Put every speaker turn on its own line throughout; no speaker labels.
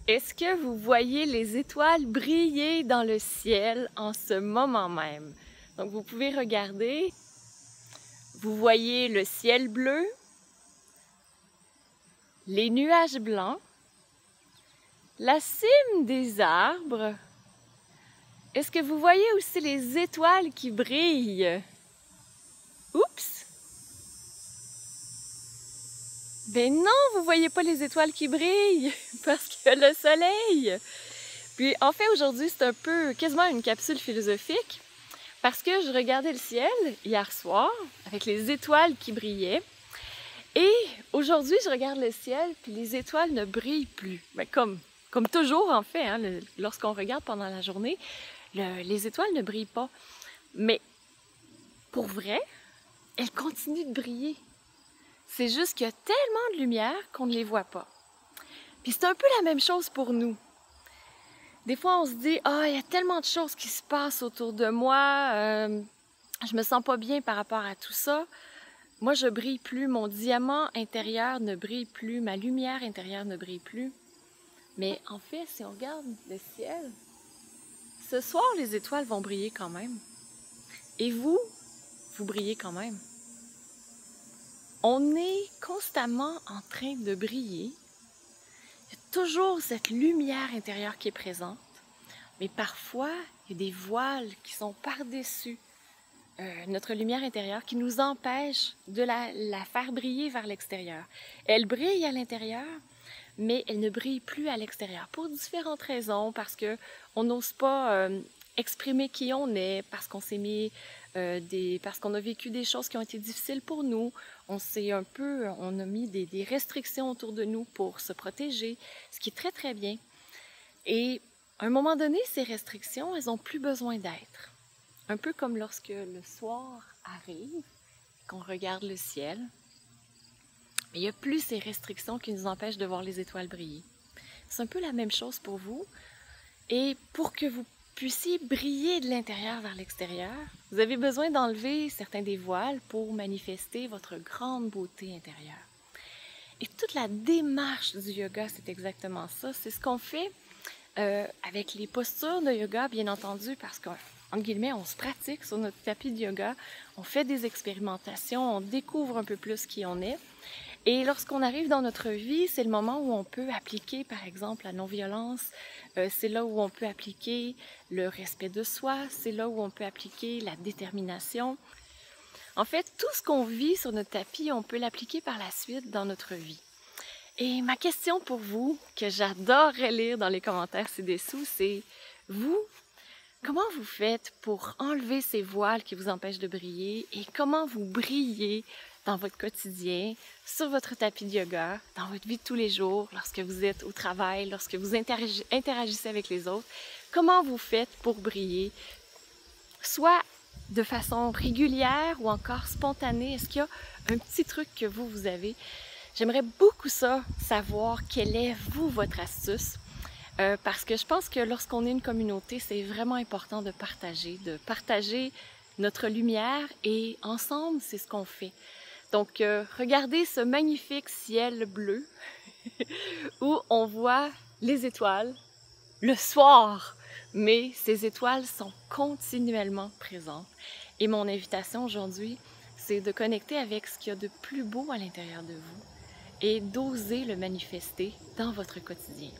Est-ce que vous voyez les étoiles briller dans le ciel en ce moment même? Donc vous pouvez regarder, vous voyez le ciel bleu, les nuages blancs, la cime des arbres. Est-ce que vous voyez aussi les étoiles qui brillent? Oups! Ben non, vous voyez pas les étoiles qui brillent parce qu'il y a le soleil. Puis en fait aujourd'hui c'est un peu quasiment une capsule philosophique parce que je regardais le ciel hier soir avec les étoiles qui brillaient et aujourd'hui je regarde le ciel puis les étoiles ne brillent plus. Mais comme toujours en fait, hein, lorsqu'on regarde pendant la journée, les étoiles ne brillent pas. Mais pour vrai, elles continuent de briller. C'est juste qu'il y a tellement de lumière qu'on ne les voit pas. Puis c'est un peu la même chose pour nous. Des fois, on se dit « Ah, il y a tellement de choses qui se passent autour de moi, je me sens pas bien par rapport à tout ça. Moi, je brille plus, mon diamant intérieur ne brille plus, ma lumière intérieure ne brille plus. » Mais en fait, si on regarde le ciel, ce soir, les étoiles vont briller quand même. Et vous brillez quand même. On est constamment en train de briller. Il y a toujours cette lumière intérieure qui est présente. Mais parfois, il y a des voiles qui sont par-dessus notre lumière intérieure qui nous empêchent de la faire briller vers l'extérieur. Elle brille à l'intérieur, mais elle ne brille plus à l'extérieur pour différentes raisons, parce qu'on n'ose pas exprimer qui on est, parce qu'on s'est mis parce qu'on a vécu des choses qui ont été difficiles pour nous. On a mis des restrictions autour de nous pour se protéger, ce qui est très très bien. Et à un moment donné, ces restrictions, elles n'ont plus besoin d'être. Un peu comme lorsque le soir arrive, qu'on regarde le ciel, il n'y a plus ces restrictions qui nous empêchent de voir les étoiles briller. C'est un peu la même chose pour vous. Et pour que vous puissiez briller de l'intérieur vers l'extérieur, vous avez besoin d'enlever certains des voiles pour manifester votre grande beauté intérieure. Et toute la démarche du yoga, c'est exactement ça. C'est ce qu'on fait avec les postures de yoga, bien entendu, parce qu'en guillemets, on se pratique sur notre tapis de yoga, on fait des expérimentations, on découvre un peu plus qui on est. Et lorsqu'on arrive dans notre vie, c'est le moment où on peut appliquer, par exemple, la non-violence. C'est là où on peut appliquer le respect de soi. C'est là où on peut appliquer la détermination. En fait, tout ce qu'on vit sur notre tapis, on peut l'appliquer par la suite dans notre vie. Et ma question pour vous, que j'adorerais lire dans les commentaires ci-dessous, c'est vous, comment vous faites pour enlever ces voiles qui vous empêchent de briller et comment vous brillez dans votre quotidien, sur votre tapis de yoga, dans votre vie de tous les jours, lorsque vous êtes au travail, lorsque vous interagissez avec les autres, comment vous faites pour briller, soit de façon régulière ou encore spontanée? Est-ce qu'il y a un petit truc que vous avez? J'aimerais beaucoup savoir quelle est, votre astuce, parce que je pense que lorsqu'on est une communauté, c'est vraiment important de partager notre lumière et ensemble, c'est ce qu'on fait. Donc, regardez ce magnifique ciel bleu où on voit les étoiles le soir, mais ces étoiles sont continuellement présentes. Et mon invitation aujourd'hui, c'est de connecter avec ce qu'il y a de plus beau à l'intérieur de vous et d'oser le manifester dans votre quotidien.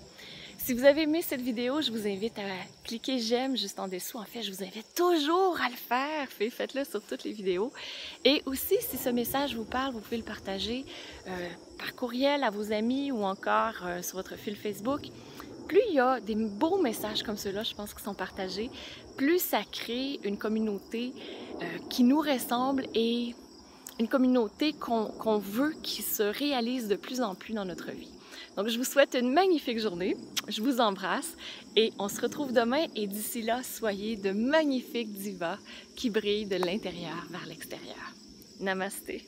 Si vous avez aimé cette vidéo, je vous invite à cliquer j'aime juste en dessous. En fait, je vous invite toujours à le faire. Faites-le sur toutes les vidéos. Et aussi, si ce message vous parle, vous pouvez le partager par courriel à vos amis ou encore sur votre fil Facebook. Plus il y a des beaux messages comme ceux-là, je pense, qui sont partagés, plus ça crée une communauté qui nous ressemble et une communauté qu'on veut qui se réalise de plus en plus dans notre vie. Donc, je vous souhaite une magnifique journée, je vous embrasse et on se retrouve demain et d'ici là, soyez de magnifiques divas qui brillent de l'intérieur vers l'extérieur. Namasté!